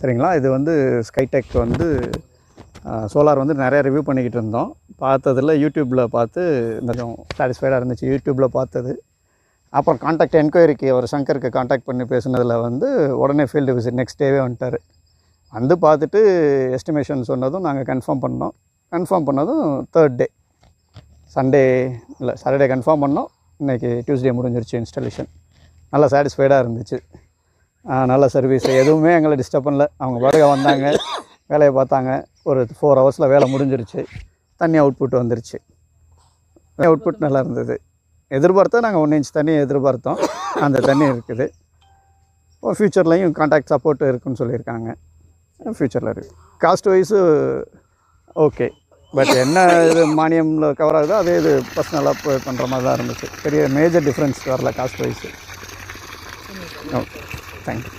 சரிங்களா. இது வந்து ஸ்கைடெக் வந்து சோலார் வந்து நிறையா ரிவ்யூ பண்ணிக்கிட்டு இருந்தோம். பார்த்ததில் யூடியூப்பில் பார்த்து கொஞ்சம் சாட்டிஸ்ஃபைடாக இருந்துச்சு யூடியூப்பில் பார்த்தது. அப்புறம் கான்டாக்ட் என்கொயரிக்கு அவர் சங்கருக்கு கான்டாக்ட் பண்ணி பேசுனதில் வந்து உடனே ஃபீல்டு விசிட் நெக்ஸ்ட் டேவே வந்துட்டார். வந்து பார்த்துட்டு எஸ்டிமேஷன் சொன்னதும் நாங்கள் கன்ஃபார்ம் பண்ணோம். கன்ஃபார்ம் பண்ணதும் 3rd டே சண்டே இல்லை சாட்டர்டே கன்ஃபார்ம் பண்ணோம். இன்றைக்கி டியூஸ்டே முடிஞ்சிருச்சு இன்ஸ்டாலேஷன். நல்லா சாட்டிஸ்ஃபைடாக இருந்துச்சு. நல்ல சர்வீஸ், எதுவுமே எங்களை டிஸ்டர்ப் பண்ணல. அவங்க பாருங்க வந்தாங்க, வேலையை பார்த்தாங்க. ஒரு 4 ஹவர்ஸில் வேலை முடிஞ்சிருச்சு. தண்ணி அவுட்புட் வந்துருச்சு. அவுட்புட் நல்லா இருந்தது. எதிர்பார்த்தா நாங்கள் 1 இன்ச் தண்ணி எதிர்பார்த்தோம். அந்த தண்ணி இருக்குது. ஃப்யூச்சர்லேயும் கான்டாக்ட் சப்போர்ட் இருக்குதுன்னு சொல்லியிருக்காங்க. ஃப்யூச்சரில் இருக்குது. Cost wise okay. பட் என்ன இது மானியமில் கவர் ஆகுதோ அதே இது பர்சனலாக பண்ணுற மாதிரி தான் இருந்துச்சு. பெரிய மேஜர் டிஃப்ரென்ஸ் வரல காஸ்ட் வைஸு. Okay, thank you.